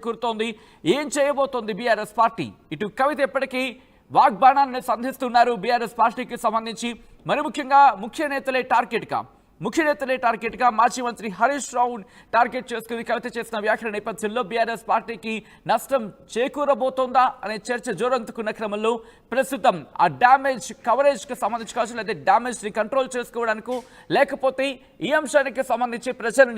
కూరుతోంది. ఏం చేయబోతోంది BRS party? ఇటు కవిత ఎప్పటికీ వాగ్బాణాన్ని సంధిస్తున్నారు బీఆర్ఎస్ పార్టీకి సంబంధించి. మరి ముఖ్యంగా ముఖ్య నేతలే టార్గెట్గా మాజీ మంత్రి హరీష్ రావు టార్గెట్ చేసుకుని కవిత చేసిన వ్యాఖ్యల నేపథ్యంలో బీఆర్ఎస్ పార్టీకి నష్టం చేకూరబోతోందా అనే చర్చ జోరందుకున్న క్రమంలో ప్రస్తుతం ఆ డ్యామేజ్ కవరేజ్కి సంబంధించి కావచ్చు, లేదా డ్యామేజ్ని కంట్రోల్ చేసుకోవడానికి, లేకపోతే ఈ అంశానికి సంబంధించి ప్రజలు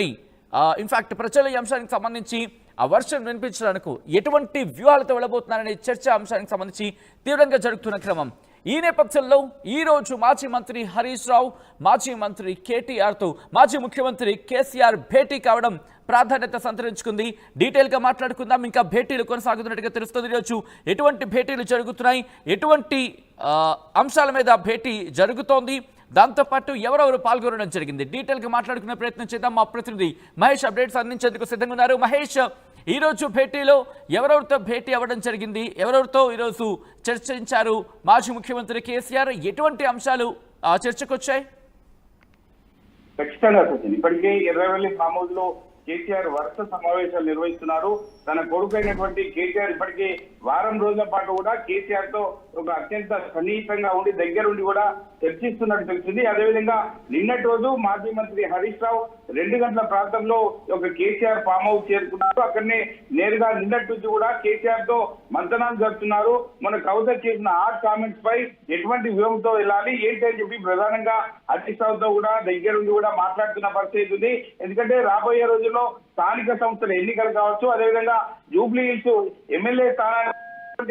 ఈ అంశానికి సంబంధించి ఆ వర్షన్ వినిపించడానికి ఎటువంటి వ్యూహాలతో వెళ్ళబోతున్నారనే చర్చ అంశానికి సంబంధించి తీవ్రంగా జరుగుతున్న క్రమం. ఈ నేపథ్యంలో ఈ రోజు మాజీ మంత్రి హరీష్ రావు, మాజీ మంత్రి కేటీఆర్తో మాజీ ముఖ్యమంత్రి కేసీఆర్ భేటీ కావడం ప్రాధాన్యత సంతరించుకుంది. డీటెయిల్గా మాట్లాడుకుందాం. ఇంకా భేటీలు కొనసాగుతున్నట్టుగా తెలుస్తుంది. ఈరోజు ఎటువంటి భేటీలు జరుగుతున్నాయి, ఎటువంటి అంశాల మీద భేటీ జరుగుతోంది, దాంతోపాటు ఎవరెవరు పాల్గొనడం జరిగింది, డీటెయిల్గా మాట్లాడుకునే ప్రయత్నం చేద్దాం. మా ప్రతినిధి మహేష్ అప్డేట్స్ అందించేందుకు సిద్ధంగా ఉన్నారు. మహేష్, ఈరోజు భేటీలో ఎవరెవరితో భేటీ అవ్వడం జరిగింది, ఎవరెవరితో ఈరోజు చర్చించారు మాజీ ముఖ్యమంత్రి కేసీఆర్, ఎటువంటి అంశాలు చర్చకు వచ్చాయి? ఖచ్చితంగా ఇప్పటికే ఎర్రవెల్లి ఫామ్ హౌస్ లో కేసీఆర్ వరుస సమావేశాలు నిర్వహిస్తున్నారు. తన కొడుకైనటువంటి కేసీఆర్ ఇప్పటికే వారం రోజుల పాటు కూడా కేసీఆర్ తో ఒక అత్యంత సన్నిహితంగా ఉండి దగ్గరుండి కూడా చర్చిస్తున్నట్టు తెలిసింది. అదేవిధంగా నిన్నటి రోజు మాజీ మంత్రి హరీష్ రావు 2 గంటల ప్రాంతంలో ఒక కేసీఆర్ ఫామ్ హౌస్ చేరుకున్నారు. అక్కడనే నేరుగా నిన్నటి నుంచి కూడా కేసీఆర్ తో మంతనాలు జరుపుతున్నారు. మన కవిత చేసిన ఆర్ట్ కామెంట్స్ పై ఎటువంటి వ్యూహంతో వెళ్ళాలి ఏంటి అని చెప్పి ప్రధానంగా హరీష్ రావుతో కూడా దగ్గరుండి కూడా మాట్లాడుతున్న పరిస్థితి ఉంది. ఎందుకంటే రాబోయే రోజుల్లో స్థానిక సంస్థల ఎన్నికలు కావచ్చు, అదేవిధంగా జూబ్లీ హిల్స్ ఎమ్మెల్యే స్థానాన్ని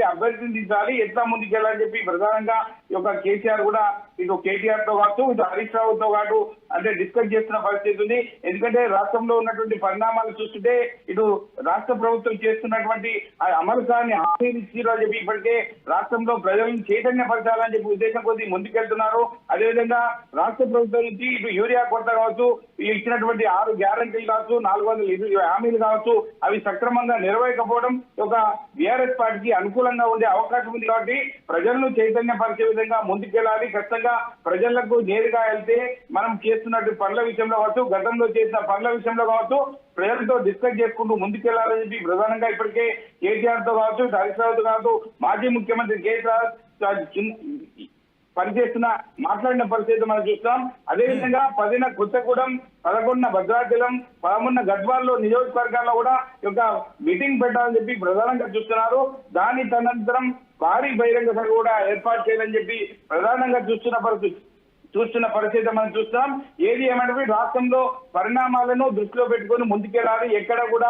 అభ్యర్థిని దించాలి, ఎట్లా ముందుకెళ్ళాలని చెప్పి ప్రధానంగా ఈ యొక్క కేసీఆర్ కూడా ఇటు కేటీఆర్ తో కావచ్చు, ఇటు హరీష్ రావుతో పాటు అంటే డిస్కస్ చేస్తున్న పరిస్థితి ఉంది. ఎందుకంటే రాష్ట్రంలో ఉన్నటువంటి పరిణామాలు చూస్తుంటే ఇటు రాష్ట్ర ప్రభుత్వం చేస్తున్నటువంటి అమలు కాని హామీలు ఇచ్చిరో అని చెప్పి ఇప్పటికే రాష్ట్రంలో ప్రజలను చైతన్యపరచాలని చెప్పి ఉద్దేశం కొద్ది ముందుకెళ్తున్నారు. అదేవిధంగా రాష్ట్ర ప్రభుత్వం నుంచి ఇటు యూరియా కొరత కావచ్చు, ఇచ్చినటువంటి 6 గ్యారంటీలు కావచ్చు, 420 హామీలు కావచ్చు, అవి సక్రమంగా నిర్వహించకపోవడం ఒక బీఆర్ఎస్ పార్టీకి అనుకూలంగా ఉండే అవకాశం ఉంది. కాబట్టి ప్రజలను చైతన్యపరిచే విధంగా ముందుకెళ్లాలి. ఖచ్చితంగా ప్రజలకు నేరుగా వెళ్తే మనం చేస్తున్నట్టు పనుల విషయంలో కావచ్చు, గతంలో చేసిన పనుల విషయంలో కావచ్చు, ప్రజలతో డిస్కస్ చేసుకుంటూ ముందుకెళ్లాలని చెప్పి ప్రధానంగా ఇప్పటికే కేటీఆర్ తో కావచ్చు, హరీష్ రావుతో కావచ్చు, మాజీ ముఖ్యమంత్రి కేసీఆర్ పనిచేస్తున్న మాట్లాడిన పరిస్థితి మనం చూస్తాం. అదేవిధంగా 10న కొత్తగూడెం, 11న భద్రాచలం, 13న గద్వాల్లో నియోజకవర్గాల్లో కూడా ఒక మీటింగ్ పెట్టాలని చెప్పి ప్రధానంగా చూస్తున్నారు. దాని తదనంతరం భారీ బహిరంగ సభ కూడా ఏర్పాటు చేయాలని చెప్పి ప్రధానంగా చూస్తున్న పరిస్థితి మనం చూస్తాం. ఏది ఏమంటే రాష్ట్రంలో పరిణామాలను దృష్టిలో పెట్టుకుని ముందుకెళ్ళాలి, ఎక్కడ కూడా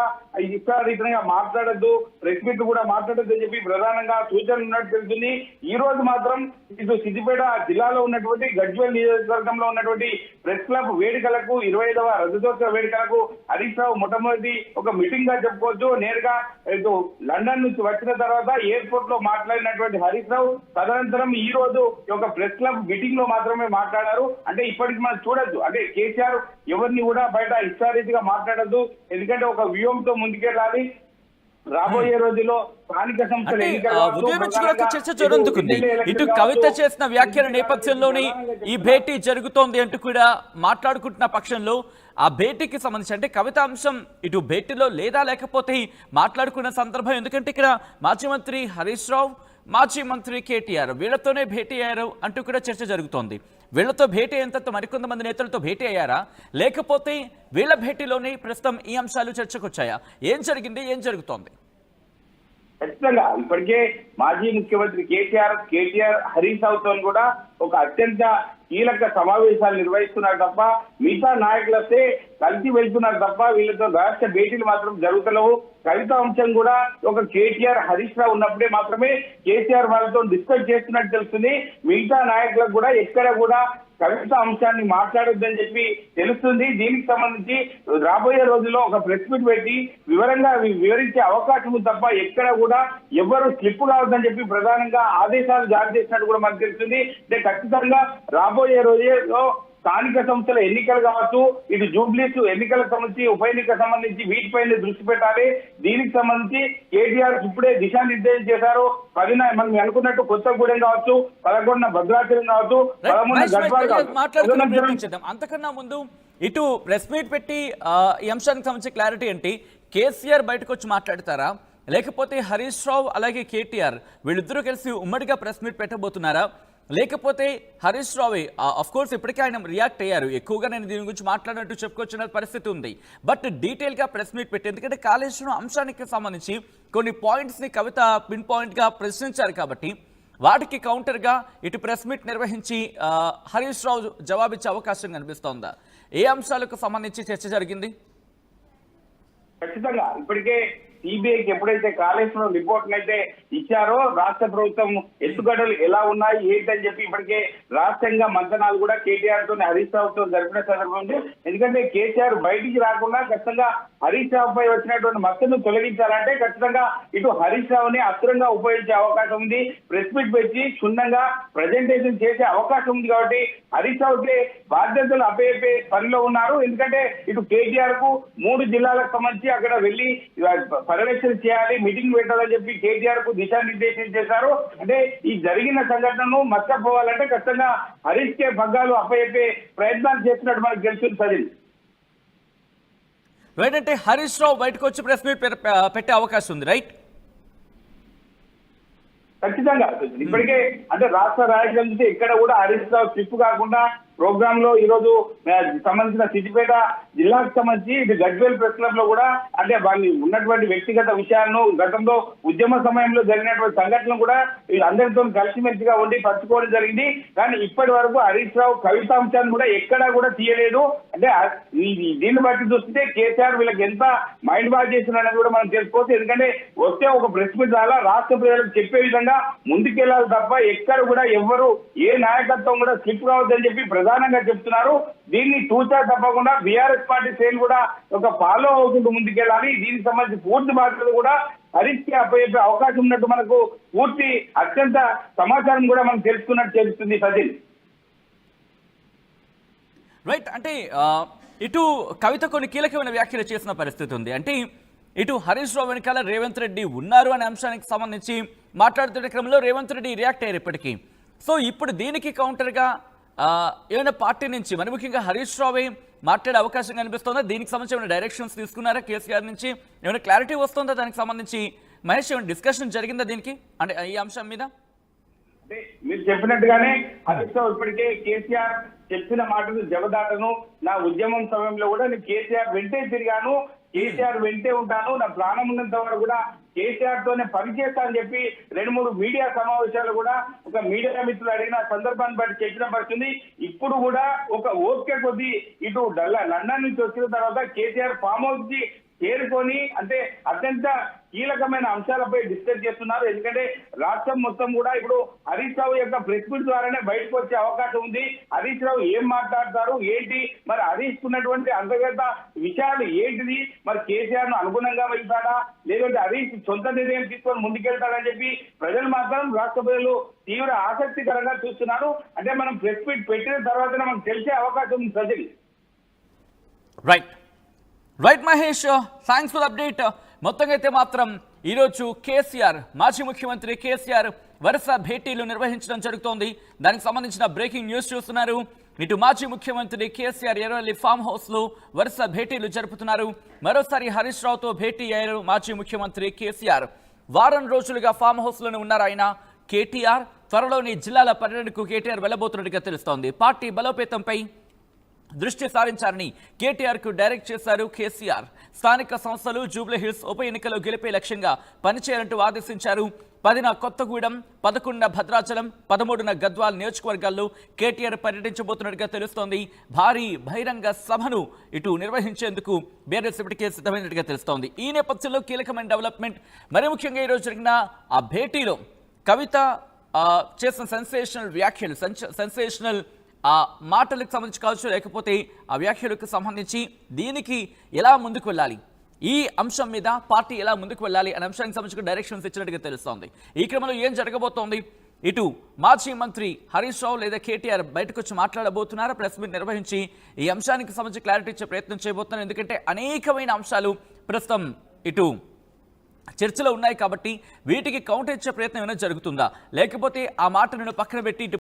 ఇష్టారీతంగా మాట్లాడద్దు, ప్రెస్ మీట్ కూడా మాట్లాడద్దు అని చెప్పి ప్రధానంగా సూచనలు ఉన్నట్టు తెలుస్తుంది. ఈ రోజు మాత్రం ఇటు సిద్దిపేట జిల్లాలో ఉన్నటువంటి గజ్వేల్ నియోజకవర్గంలో ఉన్నటువంటి ప్రెస్ క్లబ్ వేడుకలకు 25వ రజతోత్సవ వేడుకలకు హరీష్ రావు మొట్టమొదటి ఒక మీటింగ్ గా చెప్పుకోవచ్చు. నేరుగా ఇటు లండన్ నుంచి వచ్చిన తర్వాత ఎయిర్పోర్ట్ లో మాట్లాడినటువంటి హరీష్ రావు తదనంతరం ఈ రోజు ఒక ప్రెస్ క్లబ్ మీటింగ్ లో మాత్రమే మాట్లాడారు. అంటే ఇప్పటికి మనం చూడొద్దు, అంటే కేసీఆర్ ఎవరిని కూడా బయట ఇష్టారీతిగా మాట్లాడద్దు, ఎందుకంటే ఒక వ్యూహంతో ముందుకెళ్ళాలి. రాబోయే రోజుల్లో స్థానిక సంస్థల చర్చ జరుగుతుంది. ఇటు కవిత చేసిన వ్యాఖ్యల నేపథ్యంలోనే ఈ భేటీ జరుగుతోంది అంటూ కూడా మాట్లాడుకుంటున్న పక్షంలో ఆ భేటీకి సంబంధించి అంటే కవిత అంశం ఇటు భేటీలో లేదా లేకపోతే మాట్లాడుకున్న సందర్భం, ఎందుకంటే ఇక్కడ మాజీ మంత్రి హరీష్ రావు, మాజీ మంత్రి కేటీఆర్ వీళ్లతోనే భేటీ అయ్యారు అంటూ కూడా చర్చ జరుగుతోంది. వీళ్లతో భేటీ అయిన తర్వాత మరికొంతమంది నేతలతో భేటీ అయ్యారా, లేకపోతే వీళ్ల భేటీలోనే ప్రస్తుతం ఈ అంశాలు చర్చకు వచ్చాయా? ఏం జరిగింది, ఏం జరుగుతోంది? ఖచ్చితంగా ఇప్పటికే మాజీ ముఖ్యమంత్రి కేటీఆర్ హరీష్ రావుతో కూడా ఒక అత్యంత కీలక సమావేశాలు నిర్వహిస్తున్నారు తప్ప మిగతా నాయకులస్తే కలిసి వెళ్తున్నారు తప్ప వీళ్ళతో రహస్య భేటీలు మాత్రం జరుగుతలేవు. కవిత అంశం కూడా ఒక కేటీఆర్ హరీష్ రావు ఉన్నప్పుడే మాత్రమే కేసీఆర్ వాళ్ళతో డిస్కస్ చేస్తున్నట్టు తెలుస్తుంది. మిగతా నాయకులకు కూడా ఎక్కడ కూడా కవిత అంశాన్ని మాట్లాడొద్దని చెప్పి తెలుస్తుంది. దీనికి సంబంధించి రాబోయే రోజుల్లో ఒక ప్రెస్ మీట్ పెట్టి వివరంగా వివరించే అవకాశం తప్ప ఎక్కడ కూడా ఎవరు స్లిప్ కావద్దని చెప్పి ప్రధానంగా ఆదేశాలు జారీ చేసినట్టు కూడా మనకు తెలుస్తుంది. అంటే ఖచ్చితంగా రాబోయే రోజుల్లో స్థానిక సంస్థల ఎన్నికలు కావచ్చు, ఇటు జూబ్లీస్ ఎన్నికలకు సంబంధించి ఉప ఎన్నికలకు సంబంధించి వీటిపైన దృష్టి పెట్టాలి. దీనికి సంబంధించి కేటీఆర్ ఇప్పుడే దిశానిర్దేశం చేశారు. 10న మనం అనుకున్నట్టు కొత్తగూడెం కావచ్చు, 11న భద్రాచలం కావచ్చు, 13న గద్వాల్ కావచ్చు. అంతకన్నా ముందు ఇటు ప్రెస్ మీట్ పెట్టి ఈ అంశానికి సంబంధించి క్లారిటీ ఏంటి? కేసీఆర్ బయటకు వచ్చి మాట్లాడతారా, లేకపోతే హరీష్ రావు అలాగే కేటీఆర్ వీళ్ళిద్దరూ కలిసి ఉమ్మడిగా ప్రెస్ మీట్ పెట్టబోతున్నారా, లేకపోతే హరీష్ రావే కోర్స్ ఇప్పటికే ఆయన రియాక్ట్ అయ్యారు, ఎక్కువగా నేను దీని గురించి మాట్లాడినట్టు చెప్పుకొచ్చిన పరిస్థితి ఉంది, బట్ డీటెయిల్గా ప్రెస్ మీట్ పెట్టి, ఎందుకంటే కాళేశ్వరం అంశానికి సంబంధించి కొన్ని పాయింట్స్ని కవిత పిన్ పాయింట్గా ప్రశ్నించారు కాబట్టి వాటికి కౌంటర్గా ఇటు ప్రెస్ మీట్ నిర్వహించి హరీష్ రావు జవాబిచ్చే అవకాశం కనిపిస్తోందా? ఏ అంశాలకు సంబంధించి చర్చ జరిగింది? ఖచ్చితంగా ఇప్పటికే సిబిఐకి ఎప్పుడైతే కాళేశ్వరం రిపోర్ట్ అయితే ఇచ్చారో రాష్ట్ర ప్రభుత్వం ఎత్తుగడలు ఎలా ఉన్నాయి ఏంటని చెప్పి ఇప్పటికే రాష్ట్రంగా మంతనాలు కూడా కేటీఆర్ తో హరీష్ రావుతో జరిపిన సందర్భంలో, ఎందుకంటే కేసీఆర్ బయటికి రాకుండా ఖచ్చితంగా హరీష్ రావు పై వచ్చినటువంటి మద్దతును తొలగించాలంటే ఖచ్చితంగా ఇటు హరీష్ రావుని అస్త్రంగా ఉపయోగించే అవకాశం ఉంది. ప్రెస్ మీట్ పెట్టి క్షుణ్ణంగా ప్రజెంటేషన్ చేసే అవకాశం ఉంది. కాబట్టి హరీష్ రావుకి బాధ్యతలు అప్పయ్యే పనిలో ఉన్నారు. ఎందుకంటే ఇటు కేటీఆర్ కు 3 జిల్లాలకు సంబంధించి అక్కడ వెళ్లి పర్యవేక్షణ చేయాలి, మీటింగ్ పెట్టాలని చెప్పి కేటీఆర్ కు దిశానిర్దేశం చేశారు. అంటే ఈ జరిగిన సంఘటనను మర్చిపోవాలంటే ఖచ్చితంగా హరీష్ కే పగ్గాలు అప్పయ్యే ప్రయత్నాలు చేస్తున్నట్టు మనకు తెలుస్తుంది. ఏంటంటే హరీష్ రావు బయటకు వచ్చి ప్రెస్ మీట్ పెట్టే అవకాశం ఉంది, రైట్? ఖచ్చితంగా ఇప్పటికే అంటే రాష్ట్ర రాజకీయాల నుంచి ఎక్కడ కూడా హరీష్ రావు స్లిప్ కాకుండా ప్రోగ్రామ్ లో ఈ రోజు సంబంధించిన సిద్దిపేట జిల్లాకు సంబంధించి ఇది గజ్వేల్ ప్రెస్ క్లబ్ లో కూడా అంటే వాళ్ళు ఉన్నటువంటి వ్యక్తిగత విషయాలను గతంలో ఉద్యమ సమయంలో జరిగినటువంటి సంఘటనలు కూడా అందరితో కలిసిమెలిసిగా ఉండి పంచుకోవడం జరిగింది. కానీ ఇప్పటి వరకు హరీష్ రావు కవితాంశాన్ని కూడా ఎక్కడా కూడా తీయలేదు. అంటే దీన్ని బట్టి చూస్తుంటే కేసీఆర్ వీళ్ళకి ఎంత మైండ్ వాష్ చేస్తున్నారని కూడా మనం తెలుసుకోవచ్చు. ఎందుకంటే వస్తే ఒక ప్రెస్ మీట్ ద్వారా రాష్ట్ర ప్రజలకు చెప్పే విధంగా ముందుకెళ్లాలి తప్ప ఎక్కడ కూడా ఎవ్వరు ఏ నాయకత్వం కూడా స్లిప్ కావద్దని చెప్పి ప్రధానంగా చెప్తున్నారు. దీన్ని తూచా తప్పకుండా బీఆర్ఎస్ పార్టీ శ్రేణి కూడా ఒక ఫాలో అవుకుంటూ ముందుకెళ్ళాలి. దీనికి సంబంధించి పూర్తి బాధ్యత కూడా హరీష్ కి అప్పయ్యే అవకాశం ఉన్నట్టు మనకు పూర్తి అత్యంత సమాచారం కూడా మనం తెలుసుకున్నట్టు తెలుస్తుంది. సజిల్ రైట్, అంటే ఇటు కవిత కొన్ని కీలకమైన వ్యాఖ్యలు చేసిన పరిస్థితి ఉంది. అంటే ఇటు హరీష్ రావు వెనకాల రేవంత్ రెడ్డి ఉన్నారు అనే అంశానికి సంబంధించి మాట్లాడుతున్న క్రమంలో రేవంత్ రెడ్డి రియాక్ట్ అయ్యారు ఇప్పటికీ. సో ఇప్పుడు దీనికి కౌంటర్గా ఏమైనా పార్టీ నుంచి మరి ముఖ్యంగా హరీష్ రావే మాట్లాడే అవకాశం కనిపిస్తుందా? దీనికి సంబంధించి ఏమైనా డైరెక్షన్స్ తీసుకున్నారా కేసీఆర్ నుంచి? ఏమైనా క్లారిటీ వస్తుందా దానికి సంబంధించి? మహేష్, ఏమైనా డిస్కషన్ జరిగిందా దీనికి అంటే ఈ అంశం మీద? అంటే మీరు చెప్పినట్టుగానే హరీష్ రావు ఇప్పటికే కేసీఆర్ చెప్పిన మాటలు జవదాటను, నా ఉద్యమం సమయంలో కూడా నేను కేసీఆర్ వెంటే తిరిగాను, కేసీఆర్ వెంటే ఉంటాను, నా ప్రాణం ఉన్నంత వరకు కూడా కేసీఆర్ తోనే పనిచేస్తా అని చెప్పి 2-3 మీడియా సమావేశాలు కూడా ఒక మీడియా మిత్రులు అడిగిన సందర్భాన్ని బట్టి చెప్పిన పరిస్థితి. ఇప్పుడు కూడా ఒక ఓపిక కొద్ది ఇటు లండన్ నుంచి వచ్చిన తర్వాత కేసీఆర్ ఫామ్ హౌస్ కి చేరుకొని అంటే అత్యంత కీలకమైన అంశాలపై డిస్కస్ చేస్తున్నారు. ఎందుకంటే రాష్ట్రం మొత్తం కూడా ఇప్పుడు హరీష్ రావు యొక్క ప్రెస్ మీట్ ద్వారానే బయటకు వచ్చే అవకాశం ఉంది. హరీష్ రావు ఏం మాట్లాడతారు ఏంటి, మరి హరీష్ ఉన్నటువంటి అంతర్గత విషయాలు ఏంటిది, మరి కేసీఆర్ ను అనుగుణంగా వెళ్తాడా లేదంటే హరీష్ సొంత నిర్ణయం తీసుకొని ముందుకెళ్తాడని చెప్పి ప్రజలు మాత్రం రాష్ట్ర ప్రజలు తీవ్ర ఆసక్తికరంగా చూస్తున్నారు. అంటే మనం ప్రెస్ మీట్ పెట్టిన తర్వాతనే మనకు తెలిసే అవకాశం ఉంది ప్రజలు. Right Mahesh, thanks for update. మొత్తంగా అయితే మాత్రం ఈరోజు కేసీఆర్, మాజీ ముఖ్యమంత్రి కేసీఆర్ వరుస భేటీలు నిర్వహించడం జరుగుతోంది. దానికి సంబంధించిన బ్రేకింగ్ న్యూస్ చూస్తున్నారు. ఇటు మాజీ ముఖ్యమంత్రి కేసీఆర్ ఎర్రవల్లి ఫామ్ హౌస్ లో వరుస భేటీలు జరుపుతున్నారు. మరోసారి హరీష్ రావుతో భేటీ అయ్యారు మాజీ ముఖ్యమంత్రి కేసీఆర్. వారం రోజులుగా ఫామ్ హౌస్ లోనే ఉన్నారు ఆయన. కేటీఆర్ త్వరలోని జిల్లాల పర్యటనకు కేటీఆర్ వెళ్లబోతున్నట్టుగా తెలుస్తోంది. పార్టీ బలోపేతంపై దృష్టి సారించారని కేటీఆర్ కు డైరెక్ట్ చేశారు కేసీఆర్. స్థానిక సంస్థలు జూబ్లీహిల్స్ ఉప ఎన్నికలో గెలిపే లక్ష్యంగా పనిచేయాలంటూ ఆదేశించారు. 10న కొత్తగూడెం, 11న భద్రాచలం, 13న గద్వాల్ నియోజకవర్గాల్లో కేటీఆర్ పర్యటించబోతున్నట్టుగా తెలుస్తోంది. భారీ బహిరంగ సభను ఇటు నిర్వహించేందుకు బీఆర్ఎస్ ఇప్పటికే సిద్ధమైనట్టుగా తెలుస్తోంది. ఈ నేపథ్యంలో కీలకమైన డెవలప్మెంట్, మరి ముఖ్యంగా ఈరోజు జరిగిన ఆ భేటీలో కవిత చేసిన సెన్సేషనల్ వ్యాఖ్యలు, సెన్సేషనల్ ఆ మాటలకు సంబంధించి కావచ్చు, లేకపోతే ఆ వ్యాఖ్యలకు సంబంధించి దీనికి ఎలా ముందుకు వెళ్ళాలి, ఈ అంశం మీద పార్టీ ఎలా ముందుకు వెళ్ళాలి అనే అంశానికి సంబంధించిన డైరెక్షన్స్ ఇచ్చినట్టుగా తెలుస్తోంది. ఈ క్రమంలో ఏం జరగబోతోంది? ఇటు మాజీ మంత్రి హరీష్ రావు లేదా కేటీఆర్ బయటకు వచ్చి మాట్లాడబోతున్నారా? ప్రెస్ మీట్ నిర్వహించి ఈ అంశానికి సంబంధించి క్లారిటీ ఇచ్చే ప్రయత్నం చేయబోతున్నారు. ఎందుకంటే అనేకమైన అంశాలు ప్రస్తుతం ఇటు చర్చలో ఉన్నాయి కాబట్టి వీటికి కౌంటర్ ఇచ్చే ప్రయత్నం ఏమైనా జరుగుతుందా, లేకపోతే ఆ మాటలను పక్కన పెట్టి